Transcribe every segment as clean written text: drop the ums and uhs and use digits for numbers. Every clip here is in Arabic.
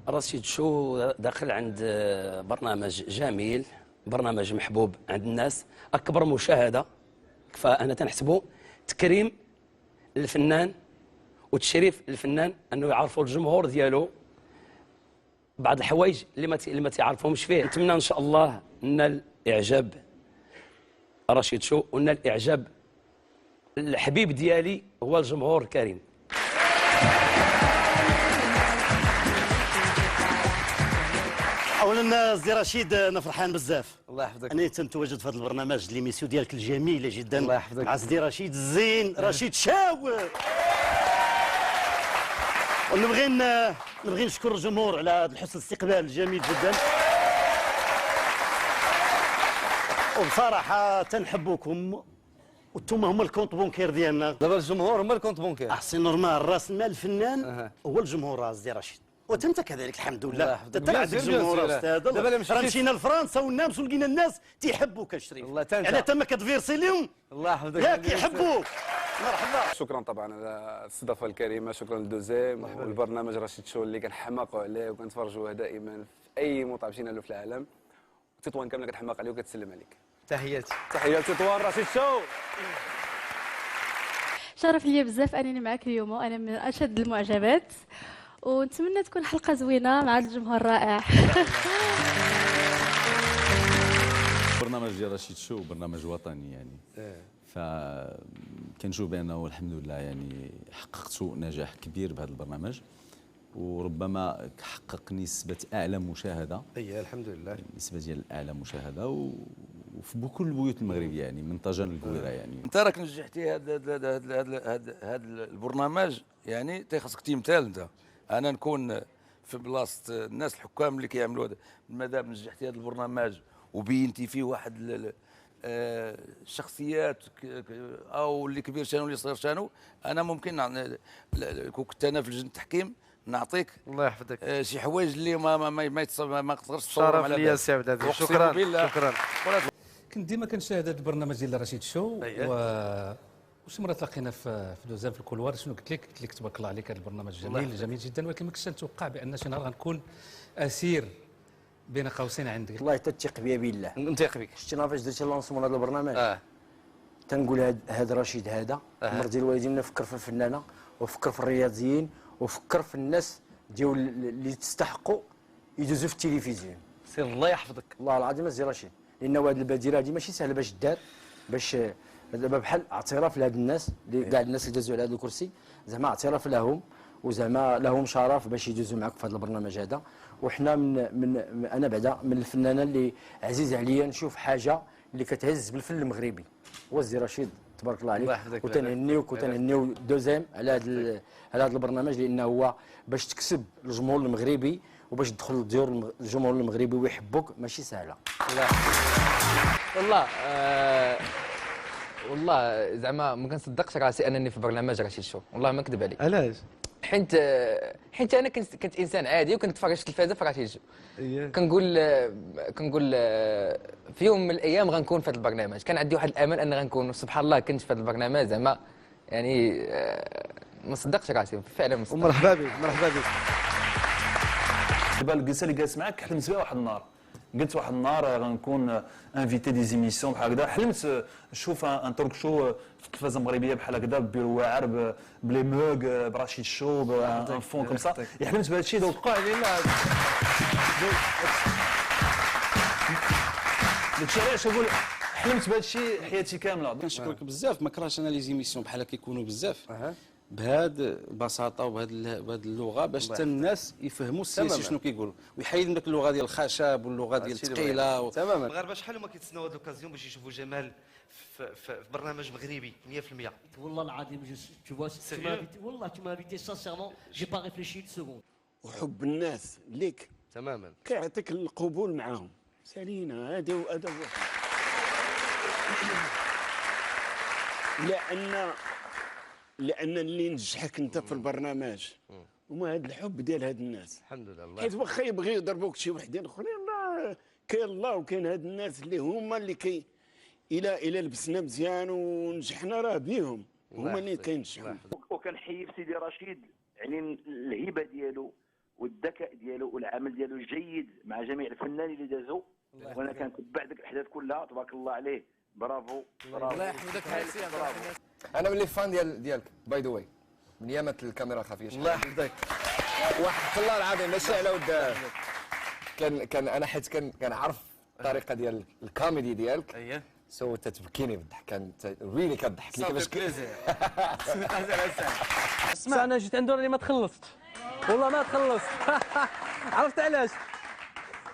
رشيد شو داخل عند برنامج جميل، برنامج محبوب عند الناس، اكبر مشاهده. فانا تنحسبوا تكريم الفنان وتشريف الفنان انه يعرفوا الجمهور ديالو بعض الحوايج اللي ما تعرفهمش فيه. نتمنى ان شاء الله ننال اعجاب رشيد شو وننال اعجاب الحبيب ديالي هو الجمهور الكريم. اولا سي رشيد انا فرحان بزاف. الله يحفظك. انا تنتواجد في هذا البرنامج ليميسيو ديالك الجميله جدا. الله يحفظك. مع سيدي رشيد الزين رشيد شاو. نبغي نشكر الجمهور على هذا الحسن الاستقبال الجميل جدا، وبصراحه تنحبوكم وانتم هما الكونت بونكير ديالنا. دابا الجمهور هما الكونت بونكير. احسن نورمال راس المال الفنان هو الجمهور سيدي رشيد، وانت كذلك الحمد لله. انت عندك جمهور استاذ. دابا مشينا لفرنسا والناس ولقينا الناس تيحبوك الشريف. الله تنسى. يعني تما كتفيرسي لهم. الله يحفظك. ياك يحبوك. مرحبا. شكرا طبعا على الاستضافه الكريمه، شكرا لدوزيم والبرنامج رشيد شو اللي كنحماقوا عليه وكنتفرجوه دائما في اي مطعم مشينا له في العالم. تطوان كامله كتحماق عليه وكتسلم عليك. تحياتي. تحياتي تطوان رشيد شو. شرف لي بزاف انني معك اليوم، وانا من اشد المعجبات، ونتمنى تكون حلقه زوينه مع الجمهور الرائع. برنامج ديال رشيد شو برنامج وطني يعني. فكنشوف بانه الحمد لله يعني حققت نجاح كبير بهذا البرنامج، وربما حقق نسبه اعلى مشاهده. اي الحمد لله. النسبه ديال اعلى مشاهده وفي كل البيوت المغربيه يعني من طنجه للكويره يعني. انت راك نجحتي هذا البرنامج، يعني تيخصك تيمثال. انت انا نكون في بلاصه الناس الحكام اللي كيعملوا هذا، مادام نجحتي هذا البرنامج وبينتي فيه واحد الشخصيات او اللي كبير شانو اللي صغير شانو، انا ممكن كون كنت انا في لجنه التحكيم نعطيك الله يحفظك شي حوايج اللي ما تقدرش تصورهم. شرف لي سي عبد العزيز. شكرا. شكرا. كنت ديما كنشاهد هذا البرنامج ديال رشيد شو. وشي مره تلاقينا في دوزان في الكولوار. شنو قلت لك تبارك الله عليك، هذا البرنامج جميل جدا، ولكن ما كنتش نتوقع بان شي نهار غنكون اسير بين قوسين عندك. والله تثق بيا بالله. نثق بك. شتي نهار فاش درت لونسمون هذا البرنامج تنقول هذا رشيد هذا مر ديال الوالدين، نفكر في الفنانه وفكر في الرياضيين وفكر في الناس ديال اللي تستحقوا يدوزوا في التلفزيون. سير الله يحفظك. والله العظيم سي رشيد، لان هذه البادره هذه ماشي سهله باش دار، باش دابا بحال اعتراف لهاد الناس كاع الناس اللي دازوا على هذا الكرسي، زعما اعتراف لهم وزعما لهم شرف باش يدوزوا معك في هذا البرنامج هذا. وحنا من انا بعدا من الفنانه اللي عزيز عليا نشوف حاجه اللي كتهز بالفن المغربي. وزي رشيد تبارك الله عليك، وتنهنيو دوزيم على هذا البرنامج، لانه هو باش تكسب الجمهور المغربي وباش تدخل لديور الجمهور المغربي ويحبوك ماشي سهله. والله زعما ما كنصدقش راسي انني في برنامج رشيد شو، والله ما نكذب عليك. علاش؟ حيت انا كنت انسان عادي وكنت تفرج في التلفازه في رشيد شو. كنقول في يوم من الايام غنكون في هذا البرنامج، كان عندي واحد الامل ان غنكون. سبحان الله كنت في هذا البرنامج، زعما يعني ما صدقتش راسي فعلا. مرحبا بك. مرحبا بك. دابا الجلسه اللي جالس معاك حلمت بها واحد النهار، قلت واحد النهار غنكون انفيتي دي زيميسيون بحال هكذا. حلمت نشوف ان تورك شو في التلفازه المغربيه بحال هكذا، ببيرو واعر، بلي موغ، برشيد شو، ان فون كوم سا. حلمت بهذا الشيء وقع لينا. داكشي علاش نقول حلمت بهذا الشيء حياتي كامله. كنشكرك بزاف، ما كرهتش انا لي زيميسيون بحال هكا يكونوا بزاف بهذه البساطه وبهذه اللغه، باش حتى الناس يفهموا السياسي شنو كيقولوا، ويحيد من ديك اللغه ديال الخشب واللغه ديال الثقيله. تماما. المغاربه شحال هما كيتسناو هذه الاوكازيون باش يشوفوا جمال في برنامج مغربي 100%. والله العظيم tu vois والله tu m'as invité sincèrement, j'ai pas réfléchi une seconde. وحب الناس ليك تماما كيعطيك القبول معاهم. سالينا هذا لان اللي نجحك انت في البرنامج هما هذا الحب ديال هاد الناس. الحمد لله. حيت واخا يبغيو يضربوك شي وحدين اخرين، لا كاين الله وكاين هاد الناس اللي هما اللي الى لبسنا مزيان ونجحنا راه بيهم، هما اللي كينجحوا. وكنحيي سيدي رشيد يعني الهبه ديالو والذكاء ديالو والعمل ديالو الجيد مع جميع الفنانين اللي دازوا، وانا كنتبع ديك الاحداث كلها. تبارك الله عليه، برافو برافو. الله يحفظك برافو. انا ولي فان ديالك باي ذا واي من ايامات الكاميرا الخفيه. الله يحفظك. واحد الله العظيم ماشي على ود كان انا حيت كنعرف الطريقه ديال الكوميدي ديالك. اييه سو تتبكيني بالضحك، كانت ريلي كتضحكني كيفاش اسمع انا جيت عنده راني ما تخلصت والله ما تخلصت. عرفت علاش؟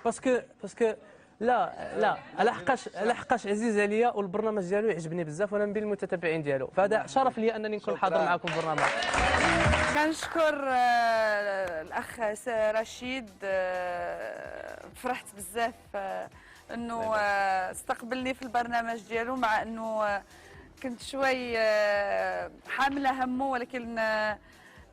باسكو لا لحقاش عزيز عليا والبرنامج ديالو يعجبني بزاف وانا من بين المتتبعين ديالو، فهذا شرف لي انني نكون حاضر معكم في البرنامج. كنشكر الاخ رشيد، فرحت بزاف انه استقبلني في البرنامج ديالو، مع انه كنت شوي حامله همه، ولكن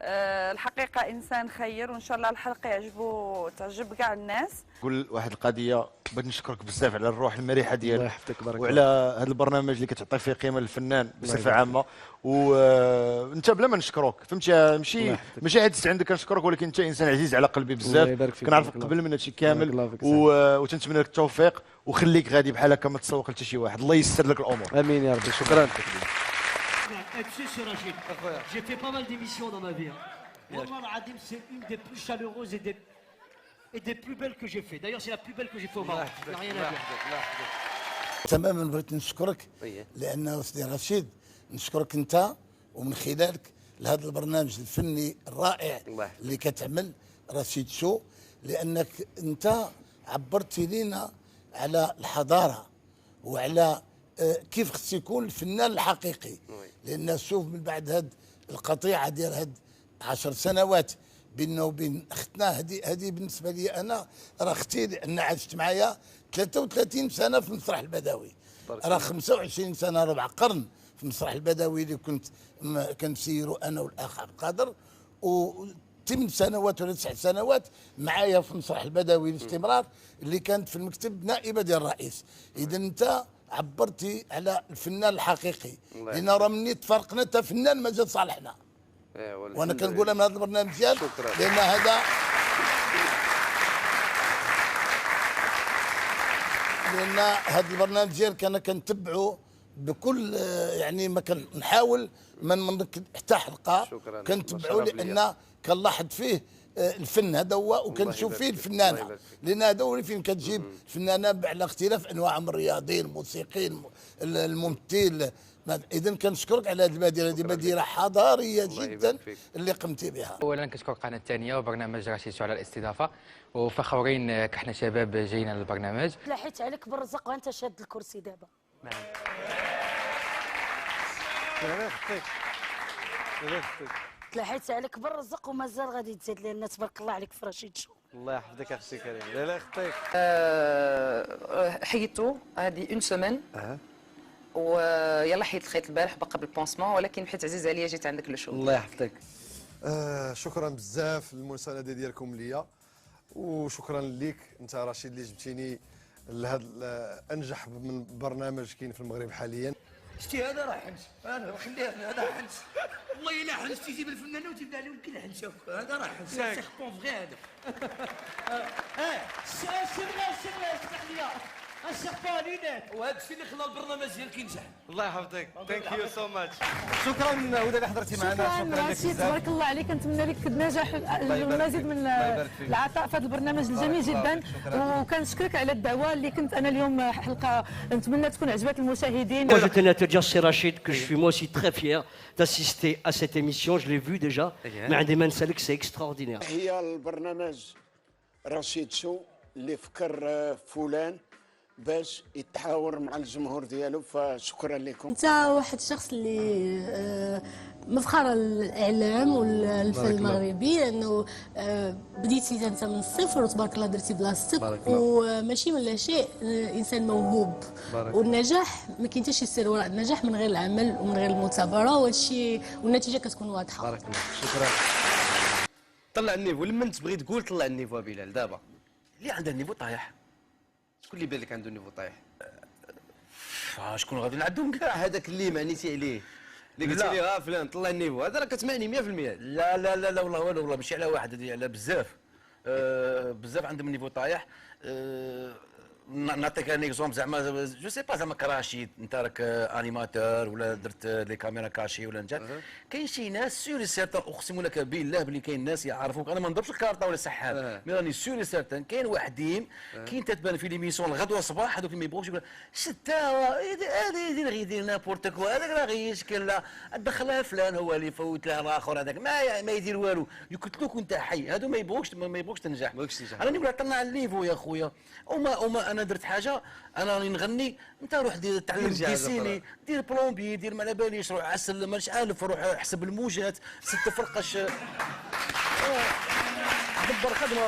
الحقيقه انسان خير، وان شاء الله الحلقه تعجب كاع الناس. نقول واحد القضيه، بغيت نشكرك بزاف على الروح المريحه ديالك، الله يحفظك بارك وعلى هذا البرنامج اللي كتعطي فيه قيمه للفنان بصفه عامه. وانت بلا ما نشكروك فهمتي، ماشي حيت عندك كنشكرك، ولكن انت انسان عزيز على قلبي بزاف، كنعرفك قبل من هادشي كامل، وتنتمنى لك التوفيق وخليك غادي بحال هكا ما تسوق حتى شي واحد. الله ييسر لك الامور. امين يا ربي. شكرا. Tu sais, Rachid, j'ai fait pas mal d'émissions dans ma vie. Wallah al-Adim, c'est une des plus chaleureuses et des plus belles que j'ai fait. D'ailleurs, c'est la plus belle que j'ai fait au Maroc. Il n'y a rien à dire. تماما بغيت نشكرك لان سيدي رشيد، نشكرك انت ومن خلالك لهذا البرنامج الفني الرائع اللي كتعمل رشيد شو، لانك انت عبرتي لينا على الحضاره وعلى كيف خص يكون الفنان الحقيقي. لان شوف من بعد هاد القطيعه ديال هاد 10 سنوات بيننا وبين اختنا، هذه بالنسبه لي انا راه اختي، لان عشت معايا 33 سنه في المسرح البدوي، راه 25 سنه ربع قرن في المسرح البدوي اللي كنت كنسيرو انا والاخ عبد القادر، و8 سنوات ولا 9 سنوات معايا في المسرح البدوي باستمرار، اللي كانت في المكتب نائبه ديال الرئيس. اذا انت عبرتي على الفنان الحقيقي، لان راه مني تفرقنا انت فنان ما جا صالحنا. وانا كنقولها من هذا البرنامج ديالك، لان هذا البرنامج ديالك انا كنتبعه بكل، يعني ما كنحاول من حتى حلقه كنتبعه، لان كنلاحظ فيه الفن هذا هو، وكنشوف فيه الفنانه، لان هذا هو اللي فين كتجيب الفنانه على اختلاف انواعهم، الرياضيين، الموسيقيين، الممثل. اذا كنشكرك على هذه البادره، هذه بادره حضاريه جدا اللي قمتي بها. اولا كنشكر القناه الثانيه وبرنامج رشيد شو على الاستضافه، وفخورين كحنا شباب جايين للبرنامج. تلاحيت عليك بالرزق وانت شاد الكرسي دابا. تلاحيت عليك بالرزق ومازال غادي تزيد، لان تبارك الله عليك في رشيد شو. الله يحفظك اختي كريم. لا يخطيك. حيدتو هذه اون سيمين ويلا حيدت الخيط البارح بقى بالبونسمون، ولكن حيت عزيز عليا جيت عندك لو شو. الله يحفظك. شكرا بزاف للمسانده ديالكم ليا، وشكرا ليك انت رشيد اللي جبتيني لهذا انجح من برنامج كاين في المغرب حاليا. شتي هذا راه حنس، انا خليه هذا حنس، والله الا حنس تجيب الفنانه وتبدا عليهم كل حنس، هذا راه حنس، سي خبون فغي هذا. سي فغي التحليه السقفه لينات، وهذا الشيء اللي خلى البرنامج ديالك ينجح. الله يحفظك. ثانك يو سو ماتش. شكرا وداد اللي حضرتي معنا. شكرا رشيد، تبارك الله عليك، نتمنى لك النجاح والمزيد من العطاء في هذا البرنامج الجميل جدا، وكنشكرك على الدعوه اللي كنت انا اليوم حلقه نتمنى تكون عجبت المشاهدين. Moi je tenais à te dire c'est Rachid que je suis moi aussi très fier d'assister à cette émission, je l'ai vu déjà. Mais عندي ما نسالك c'est extraordinaire. هي البرنامج رشيد شو اللي فكر فلان باش يتحاور مع الجمهور ديالو، فشكرا لكم. انت واحد الشخص اللي مفخر الاعلام والفن المغربي، لانه بديتي انت من الصفر وتبارك الله درتي بلاصتك، وماشي من لا شيء، انسان موهوب، والنجاح ما كاين حتى شي سر وراء النجاح من غير العمل ومن غير المثابره، والشيء والنتيجه كتكون واضحه. بارك الله. شكرا. طلع النيفو، لما انت تبغي تقول طلع النيفو بلال دابا اللي عنده النيفو طايح. شكون اللي بان لك عنده نيفو طايح؟ شكون غادي نعدهم كاع؟ هذاك اللي معنيتي عليه اللي قلتي لي فلان طلع النيفو، هذا راه كتسمعني 100%. لا لا لا لا والله والله ماشي على واحد، هذه على بزاف. بزاف عندهم النيفو طايح. نعطيك ان اكزومبل زعما جو سي با زعما كراشيد انت راك انيماتور ولا درت لي كاميرا كاشي ولا انت كاين شي ناس سيوري سيرتان اقسم لك بالله بلي كاين ناس يعرفوك. انا ما نضربش الكارطه ولا السحاب مي راني سيوري سيرتان كاين واحدين كاين تتبان في ليميسيون الغدوه صباح هذوك اللي ما يبغوش يقول شتا هذا يدير غيدير نابورت كوا هذاك راه غير يشكل لا دخلها فلان هو اللي فوت له الاخر هذاك ما يدير والو يقتلوك وانت حي. هادو ما يبغوكش تنجح. انا نقول عطنا على الليفو يا خويا وما انا درت حاجه انا راني نغني انت روح دير تعلم ديسيني دير بلومبي دير ما على باليش روح عسل مانيش عارف روح احسب الموجات ست فرقش دبر خدمه